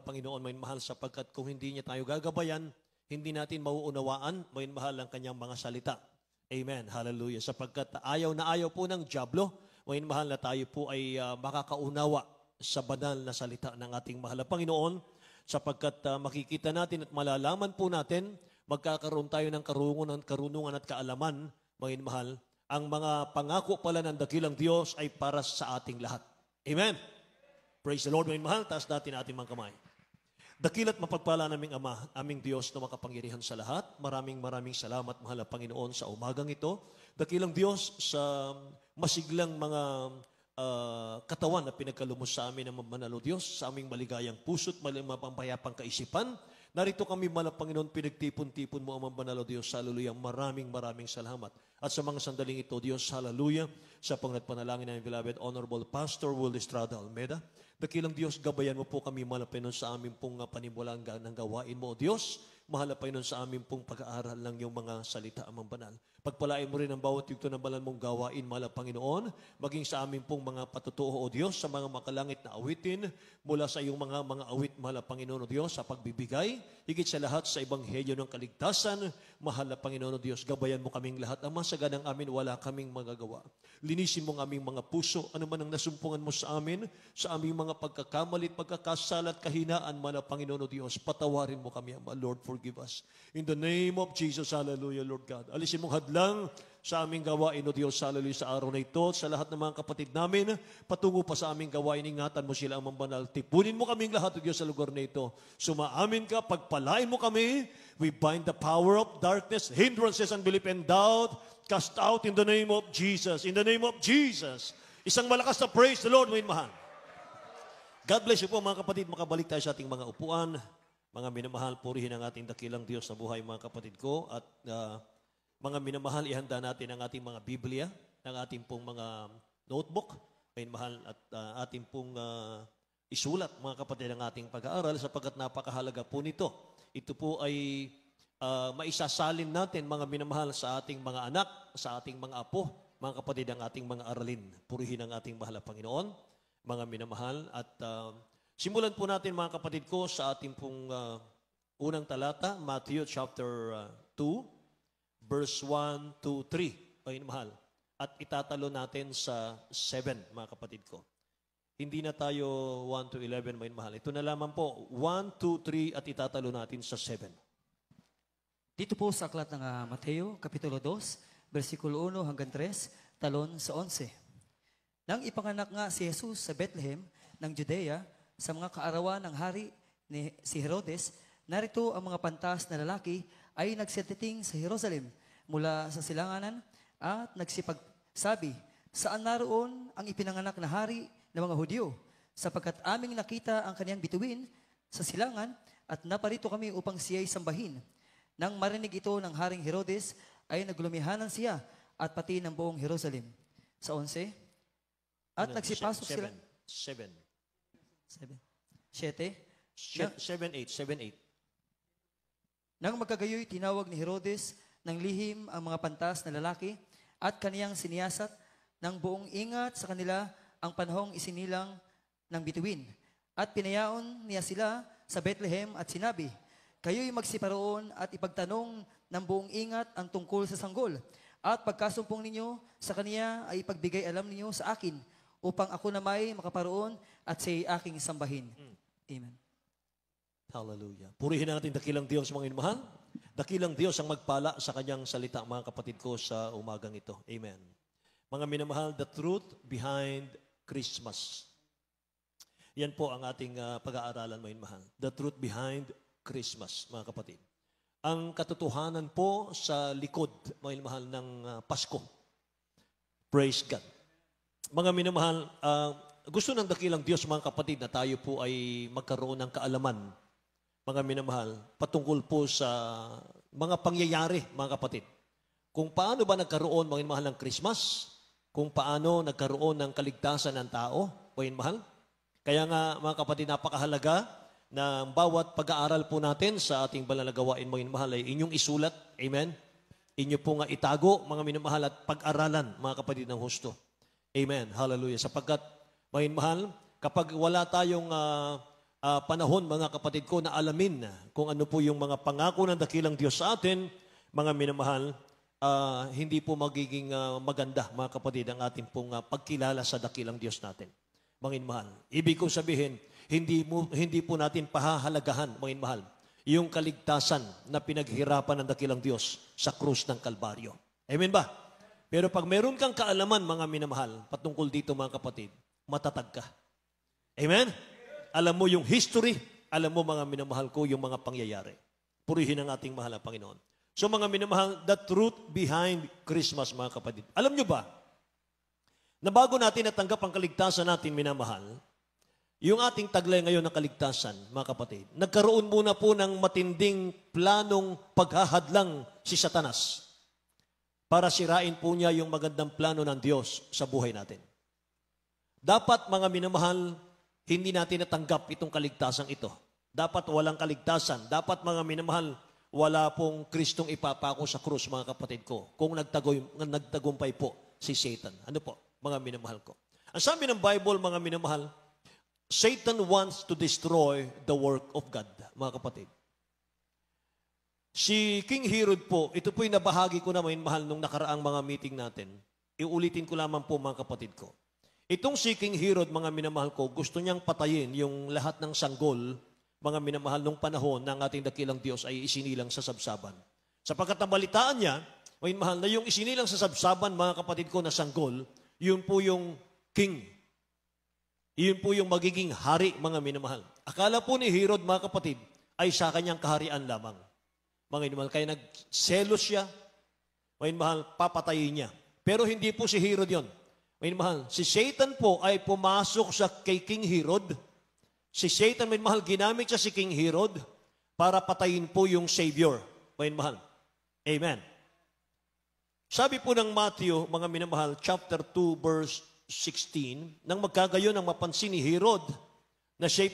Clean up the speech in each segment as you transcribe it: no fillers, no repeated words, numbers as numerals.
Panginoon, may mahal, sapagkat kung hindi niya tayo gagabayan, hindi natin mauunawaan, may mahal, ang kanyang mga salita. Amen. Hallelujah. Sapagkat ayaw na ayaw po ng dyablo, may mahal, na tayo po ay makakaunawa sa banal na salita ng ating mahal na Panginoon, sapagkat makikita natin at malalaman po natin, magkakaroon tayo ng karunungan at kaalaman, may mahal, ang mga pangako pala ng dakilang Diyos ay para sa ating lahat. Amen. Praise the Lord, may mahal. Taas natin ating mga kamay. Dakilat mapagpala naming Ama, aming Diyos na makapangyarihan sa lahat. Maraming salamat, mahal na Panginoon, sa umagang ito. Dakilang Diyos, sa masiglang mga katawan na pinagkalumos sa amin ng manalo Diyos, sa aming maligayang puso't mapampayapang kaisipan. Narito kami, mahal na Panginoon, pinagtipon-tipon mo ang manalo Diyos. Hallelujah. Maraming salamat. At sa mga sandaling ito, Diyos, hallelujah, sa pangnagpanalangin ng beloved Honorable Pastor Will Estrada Almeida, dakilang Diyos, gabayan mo po kami, mahal na Panginoon, sa aming pong panimulaan ng gawain mo, O Diyos. Mahal na Panginoon, sa aming pong pag-aaral ng iyong mga salita, amang banal. Pagpalain mo rin ang bawat yugto ng banal mong gawain, mahal na Panginoon, maging sa aming pong mga patutuo, O Diyos, sa mga makalangit na awitin, mula sa iyong mga awit, mahal na Panginoon, O Diyos, sa pagbibigay, higit sa lahat sa ebanghelyo ng kaligtasan, mahal na Panginoon, O Diyos, gabayan mo kaming lahat. Ang masaganang amin, wala kaming magagawa. Linisin mo ang aming mga puso, ano man ang nasumpungan mo sa amin, sa aming mga pagkakamalit, pagkakasalat, kahinaan, mahal na Panginoon, O Diyos, patawarin mo kami, Ama. Lord, forgive us. In the name of Jesus, hallelujah, Lord God. Alisin mong hadlang sa aming gawain, O Diyos, hallelujah, sa araw na ito, sa lahat ng mga kapatid namin, patungo pa sa aming gawain, ingatan mo sila ang mambanal. Tipunin mo kaming lahat, O Diyos, sa lugar na ito. Sumaamin ka, pagpalain mo kami. We bind the power of darkness, hindrances, unbelief, and doubt. Cast out in the name of Jesus. In the name of Jesus. Isang malakas na praise the Lord, mga mahal. God bless you po, mga kapatid. Makabalik tayo sa ating mga upuan. Mga minamahal, purihin ang ating dakilang Diyos na buhay, mga kapatid ko. At mga minamahal, ihanda natin ang ating mga Biblia, ang ating pong mga notebook, mga mahal, at ating pong isulat, mga kapatid, ang ating pag-aaral, sapagkat napakahalaga po nito. Ito po ay maisasalin natin, mga minamahal, sa ating mga anak, sa ating mga apo, mga kapatid, ang ating mga aralin. Purihin ang ating mahal na Panginoon, mga minamahal. At simulan po natin, mga kapatid ko, sa ating pong unang talata, Matthew chapter 2, verse 1 to 3, mga minamahal. At itatalo natin sa 7, mga kapatid ko. Hindi na tayo 1 to 11, mga minamahal. Ito na lamang po, 1, 2, 3, at itatalo natin sa 7. Dito po sa aklat ng Mateo, Kapitulo 2, versikulo 1 hanggang 3, talon sa 11. Nang ipanganak nga si Jesus sa Bethlehem ng Judea, sa mga kaarawan ng hari ni si Herodes, narito ang mga pantas na lalaki ay nagsititing sa Jerusalem mula sa silanganan at nagsipagsabi, saan naroon ang ipinanganak na hari ng mga Hudyo? Sapagkat aming nakita ang kaniyang bituin sa silangan at naparito kami upang siya'y sambahin. Nang marinig ito ng Haring Herodes, ay naglumihanan siya at pati ng buong Jerusalem. Sa 11, at nagsipasok sila. 7. 7. Nang magkagayoy, tinawag ni Herodes ng lihim ang mga pantas na lalaki at kaniyang siniyasat ng buong ingat sa kanila ang panahong isinilang ng bituin. At pinayaon niya sila sa Bethlehem at sinabi, kayo'y magsiparoon at ipagtanong ng buong ingat ang tungkol sa sanggol. At pagkasumpong ninyo sa kaniya ay ipagbigay alam ninyo sa akin upang ako na may makaparoon at siya'y aking sambahin. Amen. Hallelujah. Purihin natin dakilang Diyos, mga minamahal. Dakilang Diyos ang magpala sa kanyang salita, mga kapatid ko, sa umagang ito. Amen. Mga minamahal, the truth behind Christmas. Yan po ang ating pag-aaralan, mga minamahal. The truth behind Christmas, mga kapatid. Ang katotohanan po sa likod, mga minamahal, ng Pasko. Praise God. Mga minamahal, gusto ng dakilang Diyos, mga kapatid, na tayo po ay magkaroon ng kaalaman, mga minamahal, patungkol po sa mga pangyayari, mga kapatid. Kung paano ba nagkaroon, mga minamahal, ng Christmas, kung paano nagkaroon ng kaligtasan ng tao, mga minamahal. Kaya nga, mga kapatid, napakahalaga na bawat pag-aaral po natin sa ating banal na gawain, mga minamahal, ay inyong isulat, amen? Inyo po nga itago, mga minamahal, at pag-aralan, mga kapatid ng husto. Amen. Hallelujah. Sapagkat, mga minamahal, kapag wala tayong panahon, mga kapatid ko, na alamin kung ano po yung mga pangako ng dakilang Diyos sa atin, mga minamahal, hindi po magiging maganda, mga kapatid, ang ating pong pagkilala sa dakilang Diyos natin. Mga minamahal, ibig kong sabihin, hindi po natin pahahalagahan, mga minamahal, yung kaligtasan na pinaghirapan ng dakilang Diyos sa krus ng Kalbaryo. Amen ba? Pero pag meron kang kaalaman, mga minamahal, patungkol dito, mga kapatid, matatag ka. Amen? Alam mo yung history, alam mo, mga minamahal ko, yung mga pangyayari. Purihin ang ating mahal na Panginoon. So, mga minamahal, the truth behind Christmas, mga kapatid. Alam nyo ba, na bago natin natanggap ang kaligtasan natin, minamahal, yung ating taglay ngayon ng kaligtasan, mga kapatid, nagkaroon muna po ng matinding planong paghahadlang si Satanas para sirain po niya yung magandang plano ng Diyos sa buhay natin. Dapat, mga minamahal, hindi natin natanggap itong kaligtasan ito. Dapat walang kaligtasan. Dapat, mga minamahal, wala pong Kristong ipapako sa krus, mga kapatid ko, kung nagtagumpay po si Satan. Ano po, mga minamahal ko? Ang sabi ng Bible, mga minamahal, Satan wants to destroy the work of God, mga kapatid. Si King Herod po, ito po yung nabahagi ko na, mga minamahal, nung nakaraang mga meeting natin. Iulitin ko lamang po, mga kapatid ko. Itong si King Herod, mga minamahal ko, gusto niyang patayin yung lahat ng sanggol, mga minamahal, nung panahon ng ating dakilang Diyos ay isinilang sa sabsaban. Sapagkat nabalitaan niya, mga minamahal, na yung isinilang sa sabsaban, mga kapatid ko, na sanggol, yun po yung king. Yun po yung magiging hari, mga minamahal. Akala po ni Herod, mga kapatid, ay sa kanyang kaharian lamang. Mga minamahal, kaya nagselos siya, mga minamahal, papatayin niya. Pero hindi po si Herod yon. Mga minamahal, si Satan po ay pumasok sa kay King Herod. Si Satan, mga minamahal, ginamit siya si King Herod para patayin po yung Savior. Mga minamahal. Amen. Sabi po ng Matthew, mga minamahal, chapter 2, verse 16, nang magkagayon ang mapansin ni Herod na siya'y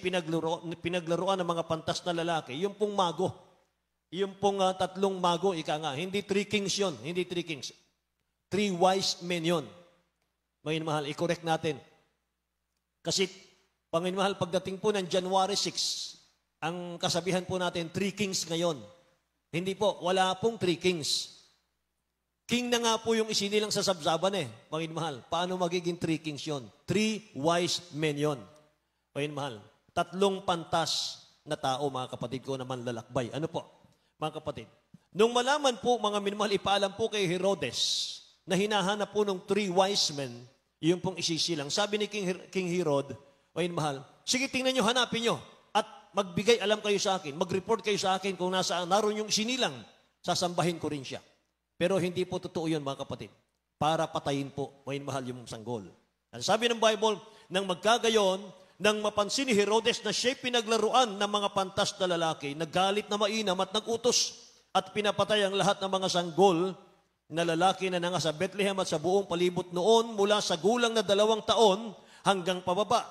pinaglaruan ng mga pantas na lalaki, yung pong mago, yung pong tatlong mago, ika nga, hindi 3 kings yun, hindi 3 kings. 3 wise men yun. Mga mahal, i-correct natin. Kasi, Panginoon, pagdating po ng January 6, ang kasabihan po natin, 3 kings ngayon. Hindi po, wala pong 3 kings. King na nga po yung isinilang sa sabsaban eh. Panginoon mahal, paano magiging 3 kings yon? 3 wise men yon. Panginoon mahal, 3 pantas na tao, mga kapatid ko, na manlalakbay. Ano po, mga kapatid? Nung malaman po, mga minamahal, ipaalam po kay Herodes na hinahanap po ng 3 wise men, yung pong isisilang. Sabi ni King Herod, Panginoon mahal, sige, tingnan nyo, hanapin nyo, at magbigay alam kayo sa akin, mag-report kayo sa akin kung naroon yung isinilang, sasambahin ko rin siya. Pero hindi po totoo yun, mga kapatid. Para patayin po, Panginoon mahal, yung sanggol. At sabi ng Bible, nang magkagayon, nang mapansin ni Herodes na siya'y pinaglaruan ng mga pantas na lalaki, naggalit na mainam at nagutos at pinapatay ang lahat ng mga sanggol na lalaki na nanga sa Bethlehem at sa buong palibot noon mula sa gulang na 2 taon hanggang pababa.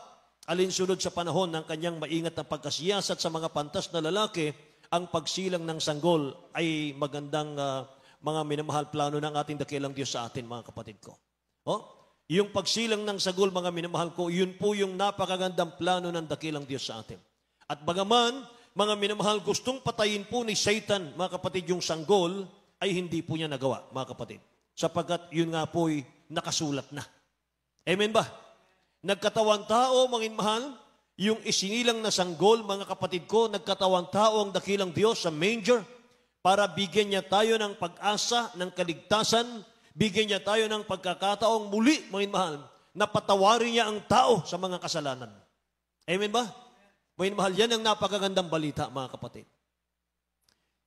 Alinsunod sa panahon ng kanyang maingat na pagkasiyasat sa mga pantas na lalaki, ang pagsilang ng sanggol ay magandang mga minamahal plano ng ating dakilang Diyos sa atin, mga kapatid ko. Yung pagsilang ng sanggol, mga minamahal ko, yun po yung napakagandang plano ng dakilang Diyos sa atin. At bagaman, mga minamahal, gustong patayin po ni Satan, mga kapatid, yung sanggol, ay hindi po niya nagawa, mga kapatid. Sapagkat yun nga po'y nakasulat na. Amen ba? Nagkatawang tao, mga minamahal, yung isinilang na sanggol, mga kapatid ko, nagkatawang tao ang dakilang Diyos sa manger, para bigyan niya tayo ng pag-asa, ng kaligtasan, bigyan niya tayo ng pagkakataong muli, mga mahal, na patawarin niya ang tao sa mga kasalanan. Amen ba? Mga mahal, yan ang napakagandang balita, mga kapatid.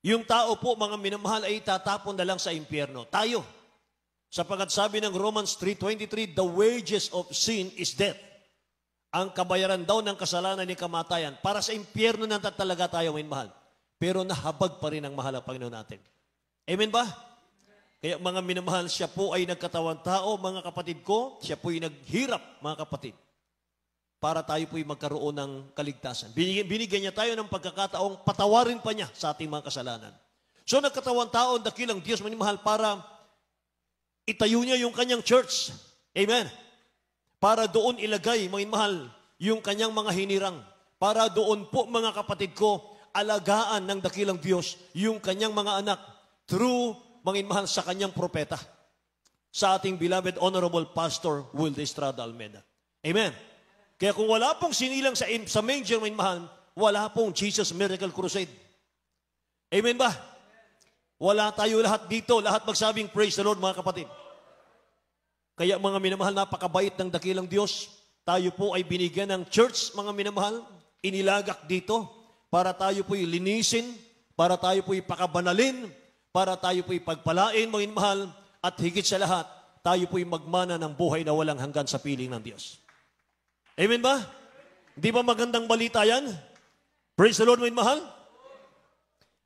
Yung tao po, mga minamahal, ay tatapon na lang sa impyerno. Tayo. Sapagkat sabi ng Romans 3:23, the wages of sin is death. Ang kabayaran daw ng kasalanan ni kamatayan. Para sa impyerno na talaga tayo, mga mahal. Pero nahabag pa rin ang mahal ng Panginoon natin. Amen ba? Kaya mga minamahal, siya po ay nagkatawang tao, mga kapatid ko. Siya po ay naghirap, mga kapatid. Para tayo po ay magkaroon ng kaligtasan. Binigyan niya tayo ng pagkakataong patawarin pa niya sa ating mga kasalanan. So nagkatawang tao, dakilang Diyos, mga minamahal, para itayo niya yung kanyang church. Amen. Para doon ilagay, mga minamahal, yung kanyang mga hinirang. para doon po mga kapatid ko, alagaan ng dakilang Diyos yung kanyang mga anak through, manginmahal, sa kanyang propeta, sa ating beloved Honorable Pastor Will Estrada Almeida. Amen. Kaya kung wala pong sinilang sa manger, manginmahal, wala pong Jesus Miracle Crusade. Amen ba? Wala tayo lahat dito, lahat magsabing praise the Lord, mga kapatid. Kaya mga minamahal, napakabait ng dakilang Diyos. Tayo po ay binigyan ng church, mga minamahal, inilagak dito para tayo po'y linisin, para tayo po'y pakabanalin, para tayo po'y pagpalain, mga minamahal, at higit sa lahat, tayo po'y magmana ng buhay na walang hanggan sa piling ng Diyos. Amen ba? Di ba magandang balita yan? Praise the Lord, mga minamahal.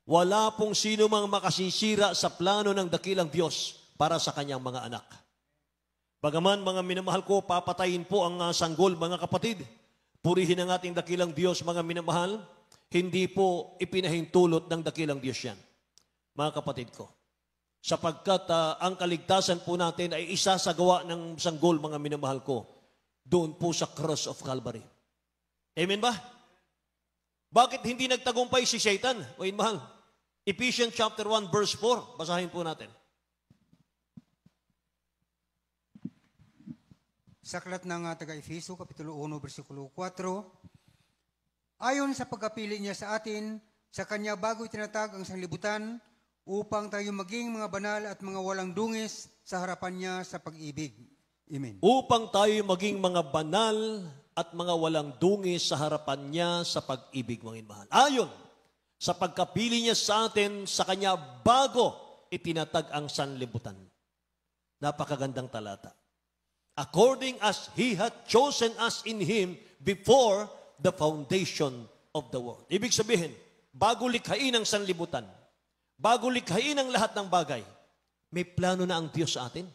Wala pong sino mang makasisira sa plano ng dakilang Diyos para sa kanyang mga anak. Bagaman, mga minamahal ko, papatayin po ang sanggol, mga kapatid. Purihin ang ating dakilang Diyos, mga minamahal. Hindi po ipinahintulot ng dakilang Diyos yan, mga kapatid ko. Sapagkat ang kaligtasan po natin ay isa sa gawa ng sanggol, mga minamahal ko, doon po sa cross of Calvary. Amen ba? Bakit hindi nagtagumpay si Satan? O mahal, Ephesians chapter 1 verse 4, basahin po natin. Sa aklat ng taga-Efeso, Kapitulo 1, versikulo 4, ayon sa pagkapili niya sa atin, sa Kanya bago itinatag ang sanglibutan, upang tayo maging mga banal at mga walang dungis sa harapan niya sa pag-ibig. Amen. Upang tayo maging mga banal at mga walang dungis sa harapan niya sa pag-ibig, mga mahal. Ayon sa pagkapili niya sa atin, sa Kanya bago itinatag ang sanlibutan. Napakagandang talata. According as He hath chosen us in Him before the foundation of the world. Ibig sabihin, bago likhain ang sanlibutan, bago likhain ang lahat ng bagay, may plano na ang Diyos sa atin.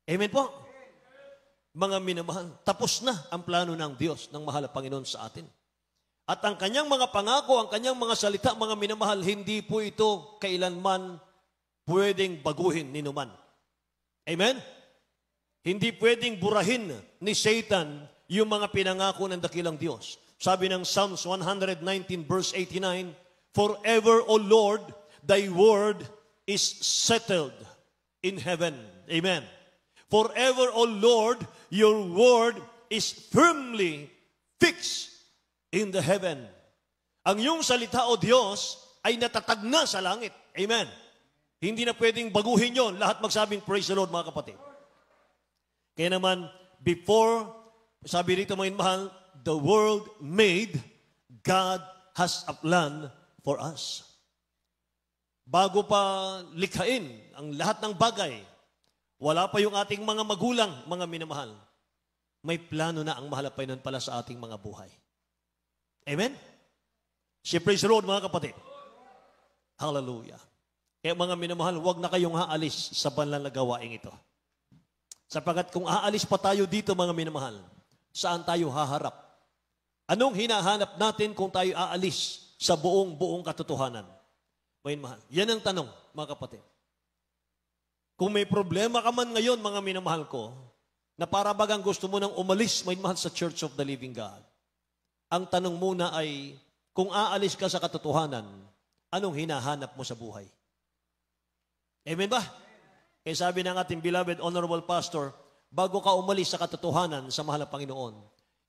Amen po? Mga minamahal, tapos na ang plano ng Diyos, ng mahal na Panginoon sa atin. At ang kanyang mga pangako, ang kanyang mga salita, mga minamahal, hindi po ito kailanman pwedeng baguhin ni numan. Amen? Hindi pwedeng burahin ni Satan yung mga pinangako ng dakilang Diyos. Sabi ng Psalms 119 verse 89, forever, O Lord, thy word is settled in heaven. Amen. Forever, O Lord, your word is firmly fixed in the heaven. Ang iyong salita, O Diyos, ay natatag na sa langit. Amen. Hindi na pwedeng baguhin yon. Lahat magsabing praise the Lord, mga kapatid. Kaya naman, before, sabi rito mga mahal, the world made, God has a plan for us. Bago pa likhain ang lahat ng bagay, wala pa yung ating mga magulang, mga minamahal, may plano na ang mahal na Panginoon pala sa ating mga buhay. Amen? Si praise the Lord, mga kapatid. Hallelujah. Kaya mga minamahal, huwag na kayong haalis sa banal na gawain ito. Sapagat kung aalis pa tayo dito, mga minamahal, saan tayo haharap? Anong hinahanap natin kung tayo aalis sa buong katotohanan? Mga minamahal, yan ang tanong, mga kapatid. Kung may problema ka man ngayon, mga minamahal ko, na para bagang gusto mo nang umalis, mga minamahal, sa Church of the Living God, ang tanong muna ay, kung aalis ka sa katotohanan, anong hinahanap mo sa buhay? Amen ba? Kaya sabi ng ating beloved Honorable Pastor, bago ka umalis sa katotohanan sa mahal na Panginoon,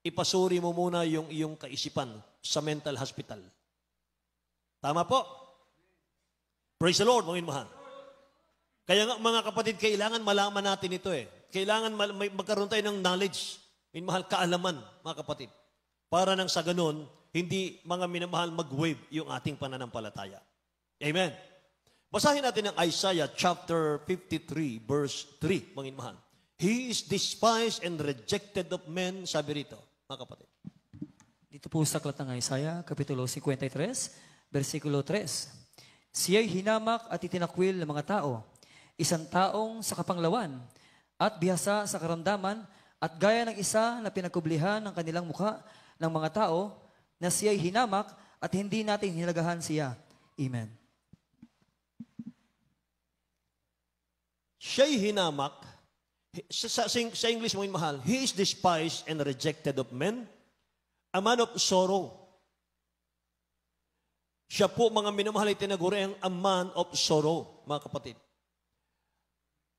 ipasuri mo muna yung iyong kaisipan sa mental hospital. Tama po? Praise the Lord, mga minamahal. Kaya nga, mga kapatid, kailangan malaman natin ito eh. Kailangan magkaroon tayo ng knowledge, minamahal, kaalaman, mga kapatid. Para nang sa ganun, hindi mga minamahal mag-wave yung ating pananampalataya. Amen. Basahin natin ang Isaiah chapter 53 verse 3, mga minamahal. He is despised and rejected of men, sabi rito, mga kapatid. Dito po sa aklat ng Isaiah, Kapitulo 53, versikulo 3. Siya'y hinamak at itinakwil ng mga tao, isang taong sa kapanglawan, at bihasa sa karamdaman, at gaya ng isa na pinagkublihan ng kanilang mukha ng mga tao, na siya'y hinamak at hindi natin hinagahan siya. Amen. Siya'y hinamak, sa English, mga mahal, he is despised and rejected of men, A man of sorrow. Siya po, mga minamahal, ay tinaguri ang a man of sorrow, mga kapatid.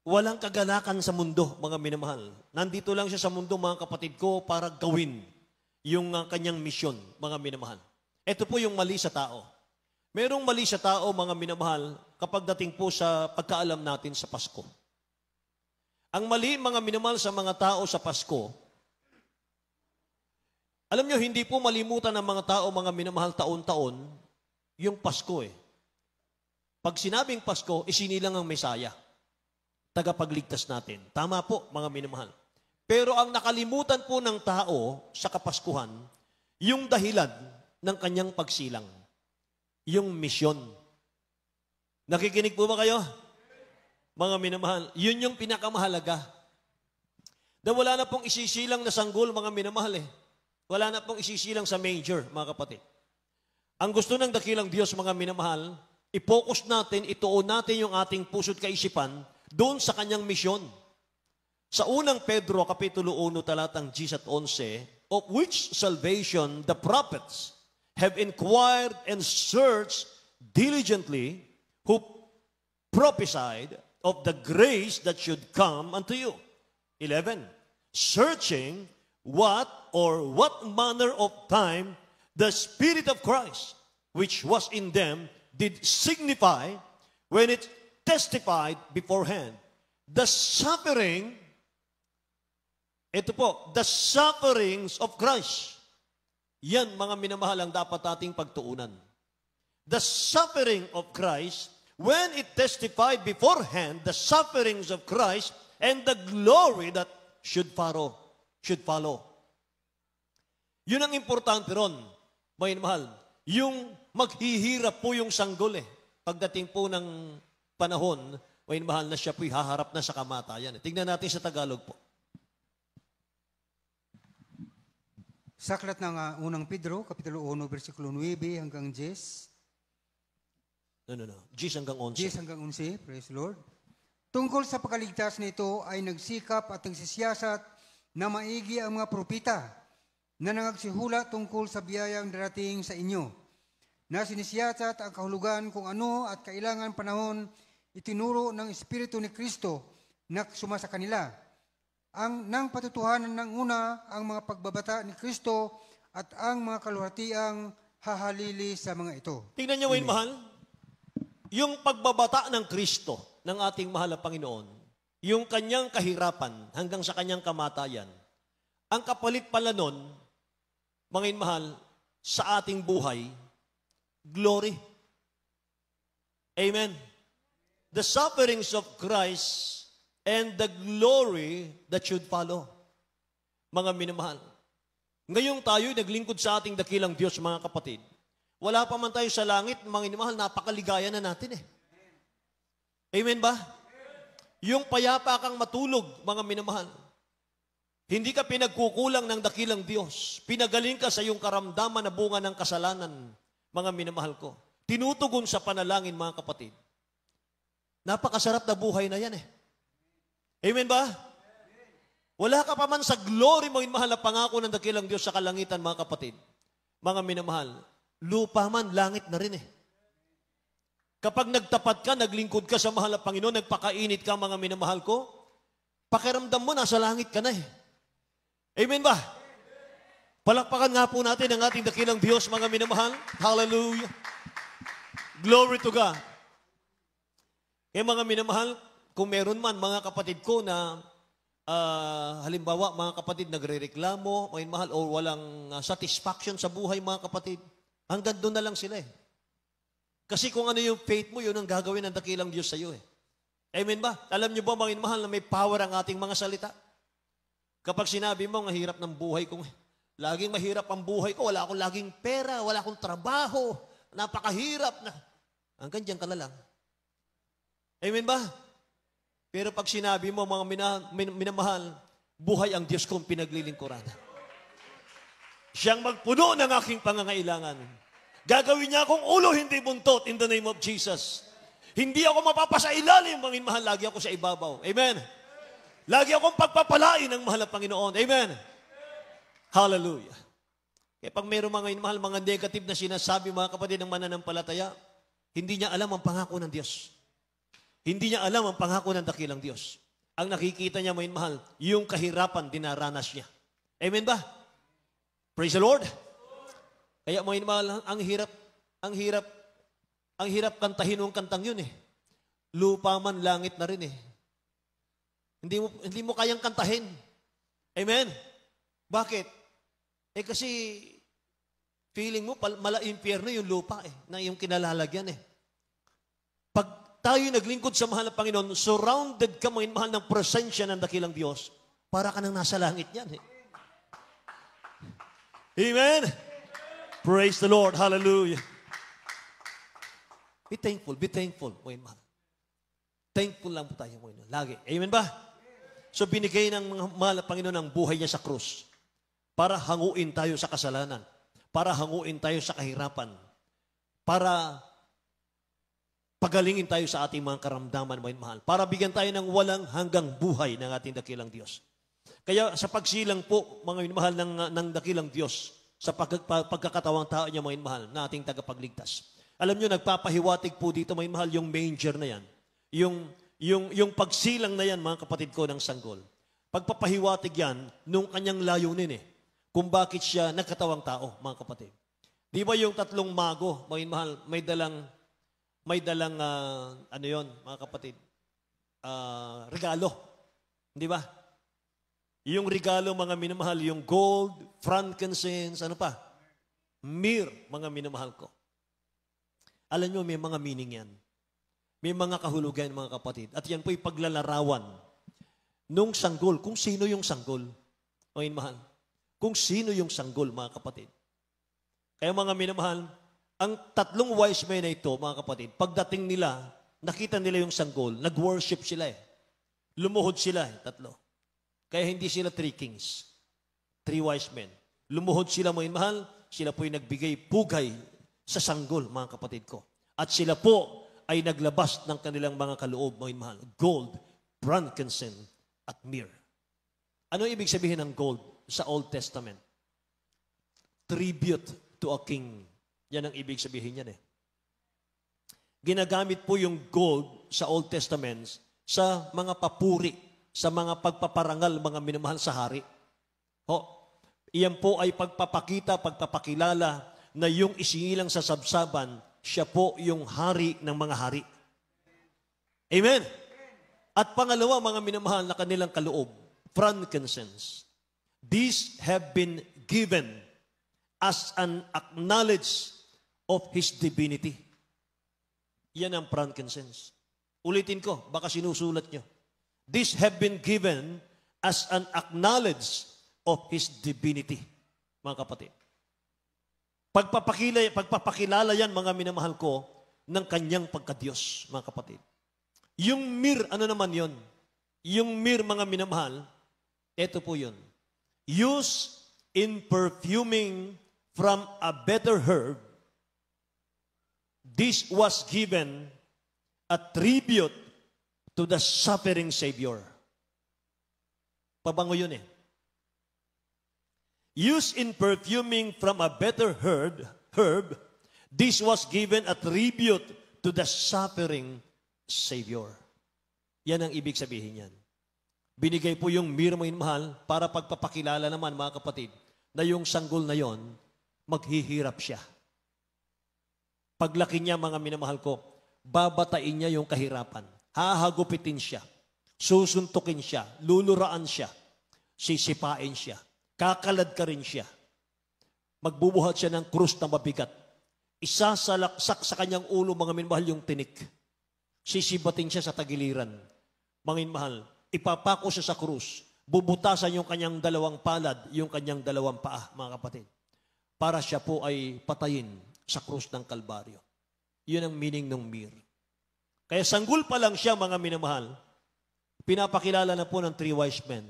Walang kagalakan sa mundo, mga minamahal. Nandito lang siya sa mundo, mga kapatid ko, para gawin yung kanyang misyon, mga minamahal. Ito po yung mali sa tao. Merong mali sa tao, mga minamahal, kapag dating po sa pagkaalam natin sa Pasko. Ang mali, mga minamahal, sa mga tao sa Pasko, alam nyo, hindi po malimutan ng mga tao, mga minamahal, taon-taon, yung Pasko eh. Pag sinabing Pasko, isinilang ang Mesaya. Tagapagligtas natin. Tama po, mga minamahal. Pero ang nakalimutan po ng tao sa Kapaskuhan, yung dahilan ng kanyang pagsilang. Yung misyon. Nakikinig po ba kayo? Mga minamahal, yun yung pinakamahalaga. Na wala na pong isisilang na sanggol, mga minamahal eh. Wala na pong isisilang sa major, mga kapatid. Ang gusto ng dakilang Diyos, mga minamahal, i-focus natin, ituon natin yung ating puso't kaisipan doon sa kanyang misyon. Sa unang Pedro, Kapitulo 1, talatang 10 at 11, of which salvation the prophets have inquired and searched diligently, who prophesied of the grace that should come unto you. 11, searching what manner of time the Spirit of Christ, which was in them, did signify when it testified beforehand. The suffering, ito po, the sufferings of Christ. Yan, mga minamahal, ang dapat ating pagtuunan. The suffering of Christ, when it testified beforehand, the sufferings of Christ and the glory that should follow. Yun ang importante ron, mga mahal. Yung maghihirap po yung sanggol eh. Pagdating po ng panahon, mga mahal, na siya po'y haharap na sa kamatayan. Tingnan natin sa Tagalog po. Sa aklat ng unang Pedro, Kapitulo 1, versikulo 9 hanggang 10. No. 10 hanggang 11. 10 hanggang 11, praise the Lord. Tungkol sa pagkaligtas nito ay nagsikap at nagsisiyasat na maigi ang mga propita na nangagsihula tungkol sa biyayang darating sa inyo, na sinisiyasat ang kahulugan kung ano at kailangan panahon itinuro ng Espiritu ni Kristo na suma sa kanila. Ang nang patutuhanan ng una ang mga pagbabata ni Kristo at ang mga kaluhatiang hahalili sa mga ito. Tingnan niyo, Wayne, mahal, yung pagbabata ng Kristo, ng ating mahal na Panginoon, yung kanyang kahirapan hanggang sa kanyang kamatayan, ang kapalit pala nun, mga mahal, sa ating buhay, glory. Amen. The sufferings of Christ and the glory that should follow. Mga minamahal. Ngayong tayo naglingkod sa ating dakilang Diyos, mga kapatid. Wala pa man tayo sa langit, mga minamahal, napakaligaya na natin eh. Amen ba? Yung payapa kang matulog, mga minamahal. Hindi ka pinagkukulang ng dakilang Diyos. Pinagaling ka sa iyong karamdaman na bunga ng kasalanan, mga minamahal ko. Tinutugon sa panalangin, mga kapatid. Napakasarap na buhay na yan eh. Amen ba? Wala ka pa man sa glory, mga minamahal, na pangako ng dakilang Diyos sa kalangitan, mga kapatid. Mga minamahal, lupa man, langit na rin eh. Kapag nagtapat ka, naglingkod ka sa mahal na Panginoon, nagpakainit ka, mga minamahal ko, pakiramdam mo, nasa langit ka na eh. Amen ba? Palakpakan nga po natin ang ating dakilang Diyos, mga minamahal. Hallelujah. Glory to God. Kaya mga minamahal, kung meron man mga kapatid ko na halimbawa mga kapatid nagrereklamo, mga minamahal, o walang satisfaction sa buhay, mga kapatid, hanggang doon na lang sila eh. Kasi kung ano yung faith mo, yun ang gagawin ng dakilang Diyos sa iyo eh. Amen ba? Alam niyo ba, mga minamahal, na may power ang ating mga salita? Kapag sinabi mo, ang hirap ng buhay ko, laging mahirap ang buhay ko, wala akong laging pera, wala akong trabaho, napakahirap na. Hanggang dyan ka na lang. Amen ba? Pero pag sinabi mo, mga minamahal, buhay ang Diyos kong pinaglilingkuran. Siyang magpuno ng aking pangangailangan. Gagawin niya akong ulo, hindi buntot, in the name of Jesus. Hindi ako mapapasailalim, mga mahal, lagi ako sa ibabaw. Amen? Lagi akong pagpapalain ng mahal na Panginoon. Amen? Hallelujah. Kaya pag mayroong mga mahal, mga negative na sinasabi, mga kapatid ng mananampalataya, hindi niya alam ang pangako ng Diyos. Hindi niya alam ang pangako ng dakilang Diyos. Ang nakikita niya, mga mahal, yung kahirapan dinaranas niya. Amen ba? Praise the Lord. Kaya mga mahal, ang hirap kantahin yung kantang yun eh. Lupa man, langit na rin eh. Hindi mo kayang kantahin. Amen? Bakit? Kasi feeling mo, impyerno yung lupa eh, na yung kinalalagyan eh. Pag tayo naglingkod sa mahal na Panginoon, surrounded ka mga mahal ng presensya ng dakilang Diyos, para ka nang nasa langit yan eh. Amen? Praise the Lord. Hallelujah. Be thankful, mga mahal. Thankful lang po tayo, mga lagi. Amen ba? So binigay ng mga mahal na Panginoon ang buhay niya sa krus para hanguin tayo sa kasalanan, para hanguin tayo sa kahirapan, para pagalingin tayo sa ating mga karamdaman, mga mahal, para bigyan tayo ng walang hanggang buhay ng ating dakilang Diyos. Kaya sa pagsilang po, mga mahal, ng dakilang Diyos, sa pagkakatawang tao niya, mga mahal, na ating tagapagligtas. Alam nyo, nagpapahiwatig po dito, mga mahal, yung manger na yan. Yung pagsilang na yan, mga kapatid ko, ng sanggol. Pagpapahiwatig yan, nung kanyang layunin eh. Kung bakit siya nagkatawang tao, mga kapatid. Di ba yung tatlong mago, mga mahal, may dalang ano yon, mga kapatid? Regalo. Di ba? Yung regalo, mga minamahal, yung gold, frankincense, ano pa? Myrrh, mga minamahal ko. Alam nyo, may mga meaning yan. May mga kahulugan, mga kapatid. At yan po'y paglalarawan nung sanggol. Kung sino yung sanggol, mga minamahal. Kung sino yung sanggol, mga kapatid. Kaya mga minamahal, ang tatlong wise men na ito, mga kapatid, pagdating nila, nakita nila yung sanggol, nag-worship sila eh. Lumuhod sila eh, tatlo. Kaya hindi sila three kings, three wise men. Lumuhod sila, mga mahal, sila po'y nagbigay pugay sa sanggol, mga kapatid ko. At sila po ay naglabas ng kanilang mga kaloob, mga mahal, gold, frankincense, at myrrh. Ano ibig sabihin ng gold sa Old Testament? Tribute to a king. Yan ang ibig sabihin yan eh. Ginagamit po yung gold sa Old Testament sa mga papuri, sa mga pagpaparangal, mga minamahal sa hari. Iyan po ay pagpapakita, pagpapakilala na yung isingilang sa sabsaban, siya po yung hari ng mga hari. Amen? At pangalawa, mga minamahal na kanilang kaloob, frankincense. These have been given as an acknowledge of His divinity. Yan ang frankincense. Ulitin ko, baka sinusulat nyo. These have been given as an acknowledge of His divinity, mga kapatid. Pagpapakilala yan, mga minamahal ko, ng kanyang pagkadiyos, mga kapatid. Yung myrrh, ano naman yon? Yung myrrh, mga minamahal, eto po yun. Used in perfuming from a better herb, this was given a tribute to the suffering Savior. Pabango yun eh. Used in perfuming from a better herb, this was given a tribute to the suffering Savior. Yan ang ibig sabihin yan. Binigay po yung myrrh, mga mahal, para pagpapakilala naman, mga kapatid, na yung sanggol na yon, maghihirap siya. Paglaki niya, mga minamahal ko, babatain niya yung kahirapan. Hahagupitin siya. Susuntukin siya. Luluraan siya. Sisipain siya. Kakalad ka rin siya. Magbubuhat siya ng krus na mabigat. Isasalaksak sa kanyang ulo, mga minamahal, yung tinik. Sisibatin siya sa tagiliran. Mga minamahal, ipapako siya sa krus. Bubutasan yung kanyang dalawang palad, yung kanyang dalawang paa, mga kapatid. Para siya po ay patayin sa krus ng Kalbaryo. Yun ang meaning ng myrrh. Kaya sanggol pa lang siya, mga minamahal, pinapakilala na po ng three wise men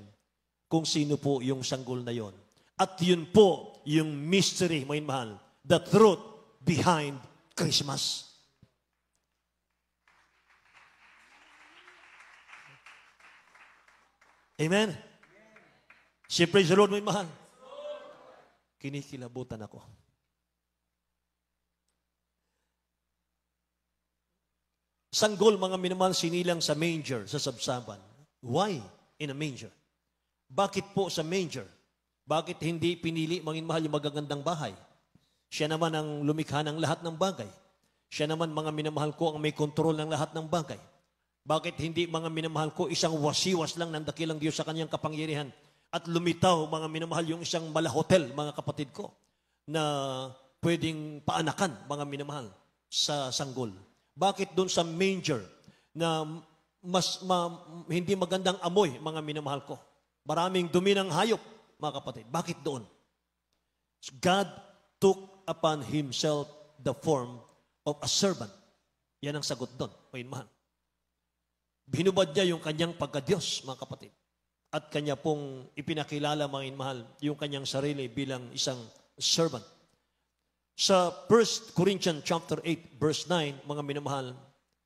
kung sino po yung sanggol na yon. At yun po yung mystery, mga minamahal, the truth behind Christmas. Amen? Si praise the Lord, mga mahal. kinikilabutan ako. Sanggol, mga minamahal, sinilang sa manger, sa sabsaban. Why in a manger? Bakit po sa manger? Bakit hindi pinili, mga minamahal, yung magagandang bahay? Siya naman ang lumikha ng lahat ng bagay. Siya naman, mga minamahal ko, ang may kontrol ng lahat ng bagay. Bakit hindi, mga minamahal ko, isang wasiwas lang ng dakilang Diyos sa kanyang kapangyarihan at lumitaw, mga minamahal, yung isang malahotel, mga kapatid ko, na pwedeng paanakan, mga minamahal, sa sanggol? Bakit doon sa manger na hindi magandang amoy, mga minamahal ko? Maraming dumi ng hayop, mga kapatid. Bakit doon? God took upon Himself the form of a servant. Yan ang sagot doon, mga minamahal. Binubad niya yung kanyang pagka-Diyos, mga kapatid. At kanya pong ipinakilala, mga minamahal, yung kanyang sarili bilang isang servant. Sa 1 Corinthians chapter 8, verse 9, mga minamahal,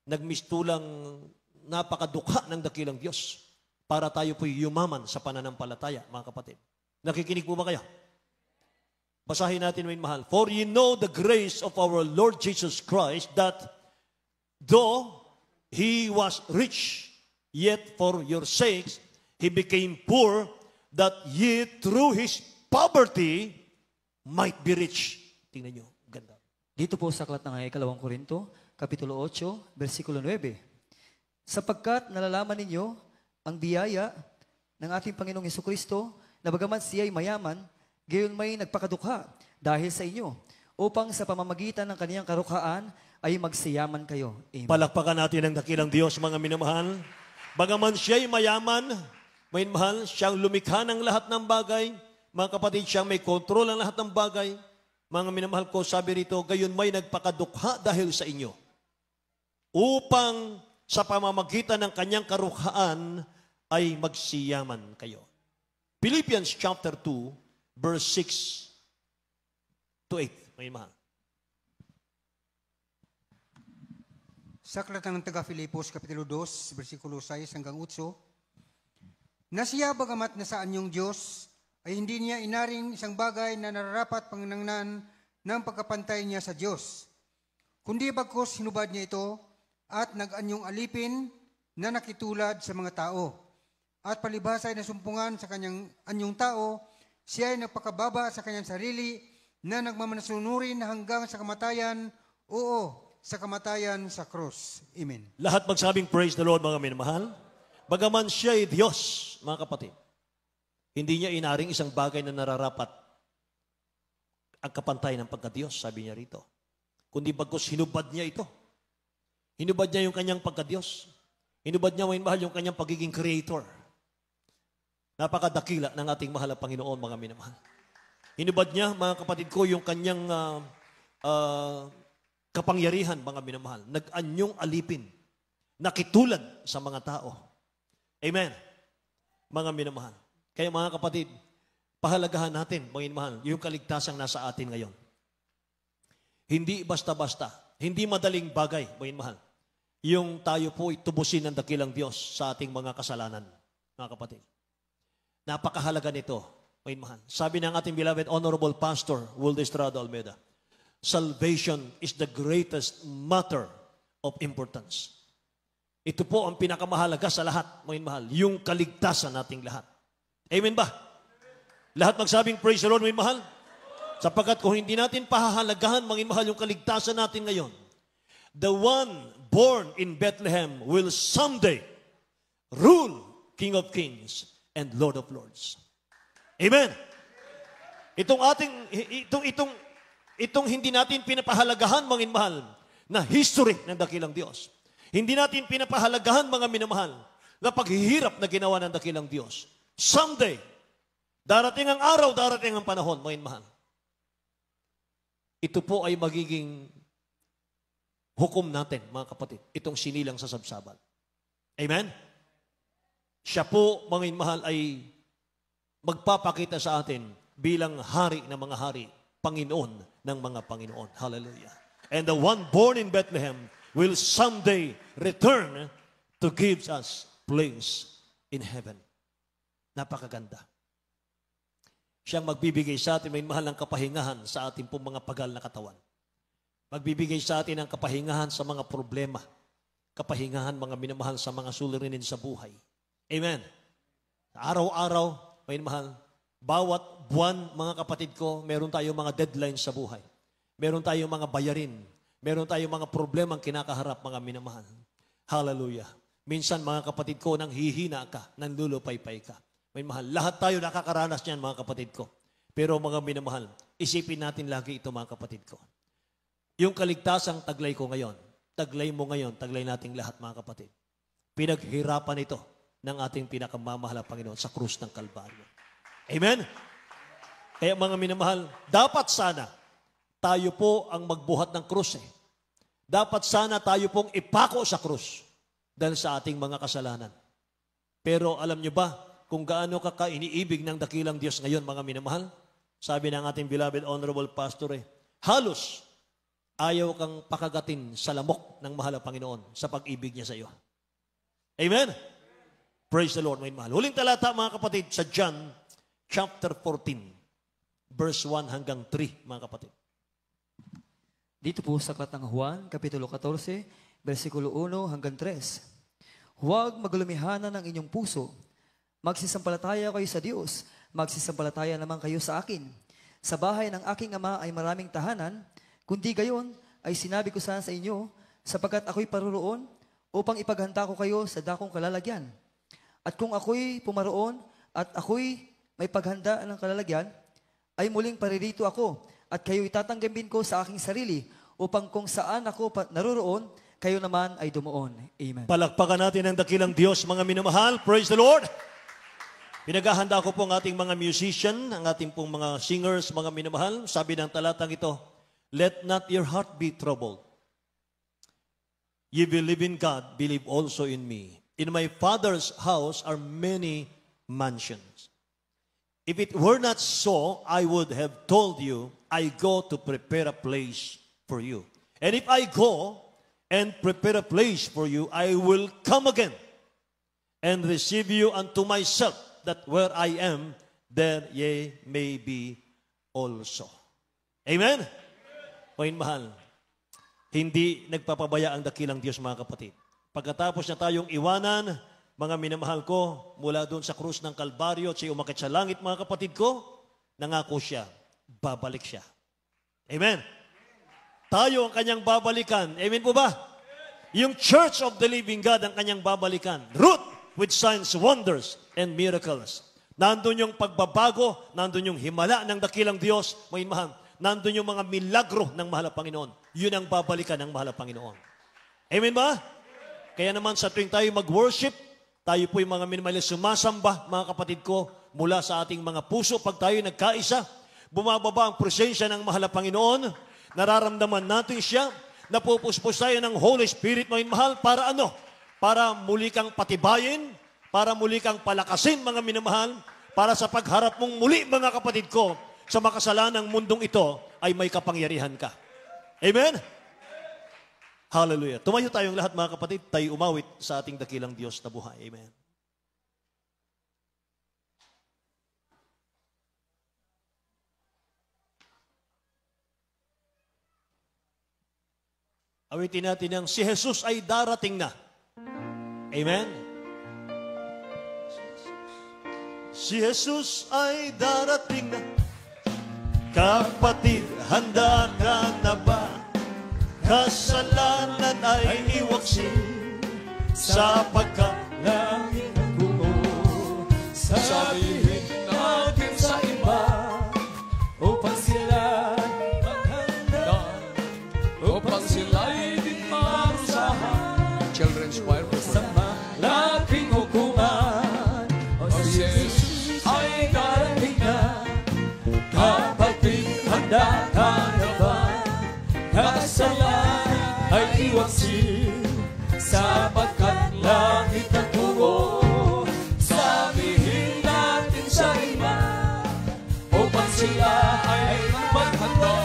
nagmistulang napakadukha ng dakilang Diyos para tayo po'y yumaman sa pananampalataya, mga kapatid. Nakikinig po ba kayo? Basahin natin, mga minamahal. For you know the grace of our Lord Jesus Christ, that though He was rich, yet for your sakes He became poor, that ye through His poverty might be rich. Tingnan nyo, ganda. Dito po sa aklat ng 2 Korinto, Kapitulo 8, versikulo 9. Sapagkat nalalaman ninyo ang biyaya ng ating Panginoong Hesukristo, na bagaman siya'y mayaman, gayon may nagpakadukha dahil sa inyo, upang sa pamamagitan ng kaniyang karukhaan ay magsiyaman kayo. Amen. Palakpakan natin ang dakilang Diyos, mga minamahal. Bagaman siya'y mayaman, may mahal, siyang lumikha ng lahat ng bagay, mga kapatid, siyang may kontrol ng lahat ng bagay. Mga minamahal ko, sabi rito, gayon may nagpakadukha dahil sa inyo, upang sa pamamagitan ng kanyang karukhaan ay magsiyaman kayo. Philippians chapter 2, verse 6 to 8. Mga minamahal. Sa aklat ng taga-Filipos, Kapitulo 2, versikulo 6 hanggang 8, na siya bagamat nasaan yung Diyos, ay hindi niya inaring isang bagay na nararapat panginangnan ng pagkapantay niya sa Diyos. Kundi bagkus hinubad niya ito at nag-anyong alipin na nakitulad sa mga tao. At palibhasa ay nasumpungan sa kanyang anyong tao, siya ay nagpakababa sa kanyang sarili na nagmamanasunurin hanggang sa kamatayan, sa kamatayan sa krus. Amen. Lahat magsabing praise the Lord, mga minamahal. Bagaman siya ay Diyos, mga kapatid, hindi niya inaring isang bagay na nararapat ang kapantay ng pagka-Diyos, sabi niya rito. Kundi bagkus hinubad niya ito. Hinubad niya yung kanyang pagka-Diyos. Hinubad niya, mga mahal, yung kanyang pagiging creator. Napakadakila ng ating mahal na Panginoon, mga minamahal. Hinubad niya, mga kapatid ko, yung kanyang kapangyarihan, mga minamahal. Nag-anyong alipin. Nakitulad sa mga tao. Amen. Mga minamahal. Kaya mga kapatid, pahalagahan natin, mga minamahal, yung kaligtasang nasa atin ngayon. Hindi basta-basta, hindi madaling bagay, mga minamahal, yung tayo po tubusin ng dakilang Diyos sa ating mga kasalanan, mga kapatid. Napakahalaga nito, mga minamahal. Sabi ng ating beloved Honorable Pastor, Wilde Estrada Almeida, salvation is the greatest matter of importance. Ito po ang pinakamahalaga sa lahat, mga minamahal, yung kaligtasan nating lahat. Amen ba? Lahat magsabing praise the Lord, mga minamahal. Sapagkat kung hindi natin pahahalagahan, mga minamahal, yung kaligtasan natin ngayon, the one born in Bethlehem will someday rule, King of Kings and Lord of Lords. Amen. Itong hindi natin pinapahalagahan, mga minamahal, na history ng dakilang Diyos. Hindi natin pinapahalagahan, mga minamahal, na paghihirap na ginawa ng dakilang Diyos. Someday, darating ang araw, darating ang panahon, mga minamahal. Ito po ay magiging hukom natin, mga kapatid, itong sinilang sa sabsaban. Amen? Siya po, mga minamahal, ay magpapakita sa atin bilang hari ng mga hari, Panginoon ng mga Panginoon. Hallelujah. And the one born in Bethlehem will someday return to give us place in heaven. Napakaganda. Siyang magbibigay sa atin, may mahal ng kapahingahan sa ating pong mga pagal na katawan. Magbibigay sa atin ng kapahingahan sa mga problema. Kapahingahan, mga minamahal, sa mga suliranin sa buhay. Amen. Araw-araw, may mahal, bawat buwan, mga kapatid ko, meron tayong mga deadlines sa buhay. Meron tayong mga bayarin. Meron tayong mga problemang kinakaharap, mga minamahal. Hallelujah. Minsan, mga kapatid ko, nang hihina ka, nang lulupaypay ka. May mahal, lahat tayo nakakaranas niyan, mga kapatid ko. Pero mga minamahal, isipin natin lagi ito, mga kapatid ko. Yung kaligtasang taglay ko ngayon, taglay mo ngayon, taglay nating lahat, mga kapatid. Pinaghirapan ito ng ating pinakamamahal na Panginoon sa krus ng Kalbaryo. Amen? Kaya mga minamahal, dapat sana tayo po ang magbuhat ng krus. Dapat sana tayo pong ipako sa krus dahil sa ating mga kasalanan. Pero alam nyo ba kung gaano ka iniibig ng dakilang Diyos ngayon, mga minamahal? Sabi ng ating beloved honorable pastor, halos ayaw kang pakagatin sa lamok ng mahal na Panginoon sa pag-ibig niya sa iyo. Amen? Praise the Lord, mga mahal. Huling talata, mga kapatid, sa John chapter 14, verse 1 hanggang 3, mga kapatid. Dito po sa aklat ng Juan, Kapitulo 14, versikulo 1 hanggang 3. Huwag maglumihanan ng inyong puso. Magsisampalataya kayo sa Diyos. Magsisampalataya naman kayo sa akin. Sa bahay ng aking ama ay maraming tahanan. Kundi gayon ay sinabi ko sana sa inyo, sapagkat ako'y paroroon upang ipaghanda ko kayo sa dakong kalalagyan. At kung ako'y pumaroon at ako'y may paghanda ng kalalagyan, ay muling paririto ako at kayo itatanggapin ko sa aking sarili upang kung saan ako naroroon, kayo naman ay dumuon. Amen. Palakpakan natin ang dakilang Diyos, mga minamahal. Praise the Lord. Pinaghahanda ko po ang ating mga musician, ang ating pong mga singers, mga minamahal. Sabi ng talatang ito, let not your heart be troubled. You believe in God, believe also in me. In my Father's house are many mansions. If it were not so, I would have told you, I go to prepare a place for you. And if I go and prepare a place for you, I will come again and receive you unto myself, that where I am, there ye may be also. Amen? Panginoon mahal, hindi nagpapabaya ang dakilang Diyos, mga kapatid. Pagkatapos na tayong iwanan, mga minamahal ko, mula doon sa krus ng Kalbaryo at siya umakit sa langit, mga kapatid ko, nangako siya, babalik siya. Amen? Tayo ang kanyang babalikan. Amen po ba? Yung Church of the Living God ang kanyang babalikan. Root with signs, wonders, and miracles. Nandun yung pagbabago, nandun yung himala ng dakilang Diyos, mga mahal. Nandun yung mga milagro ng mahal na Panginoon. Yun ang babalikan ng mahal na Panginoon. Amen ba? Kaya naman sa tuwing tayo mag-worship, tayo po yung mga minamahal sumasamba, mga kapatid ko, mula sa ating mga puso. Pag tayo nagkaisa, bumababa ang presensya ng mahal na Panginoon, nararamdaman natin siya, napupuspos tayo ng Holy Spirit, mga mahal, para ano? Para muli kang patibayin, para muli kang palakasin, mga minamahal, para sa pagharap mong muli, mga kapatid ko, sa makasalanang mundong ito, ay may kapangyarihan ka. Amen? Hallelujah. Tumayo tayong lahat, mga kapatid, tayo umawit sa ating dakilang Diyos na buhay. Amen. Awitin natin ang si Jesus ay darating na. Amen? Si Jesus ay darating na. Kapatid, handa ka na ba? Kasalanan ay iwaksin, sapagkat langit ang buo. Sabihin natin sa iba, upang sila maghanda, upang sila'y di marusahan. Children's choir Sa malaking hukuman, O si Jesus ay darating na. Kapatid, handa ka na ba? Kasalanan ay iwaksin, sapagkat langit ang buo. Sabihin natin sa iba, upang sila ay maghanda,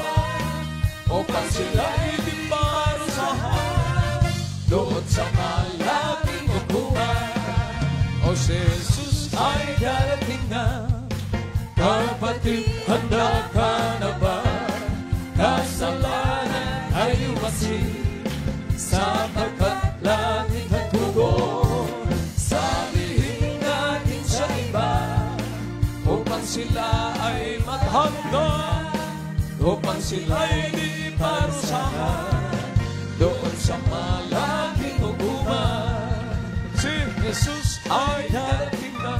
upang sila'y di marusahan. doon sa malaking hukuman. O si Jesus Ay darating na. Kapatid, wasin, sapagkat langit at tugon. Sabihin natin sa iba, upang sila ay maghanda, upang sila'y di parusahan, doon sa malaking hukuman. Si Jesus ay darating na,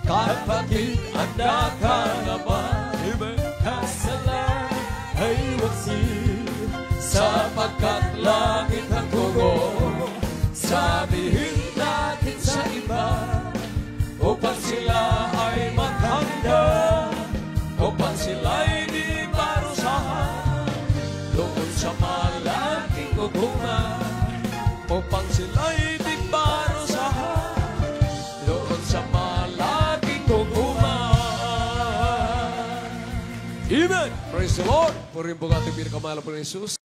kapatid, handa ka na ba? Kasalan ay wasin, sapagkat langit ang tugon. Sabihin natin sa iba, upang sila ay maghanda, upang sila'y di parusahan, doon sa malaking hukuman. Upang sila'y di parusahan, doon sa malaking hukuman. Amen! Praise the Lord! Purihin po ating pinakamahal po ni Jesus.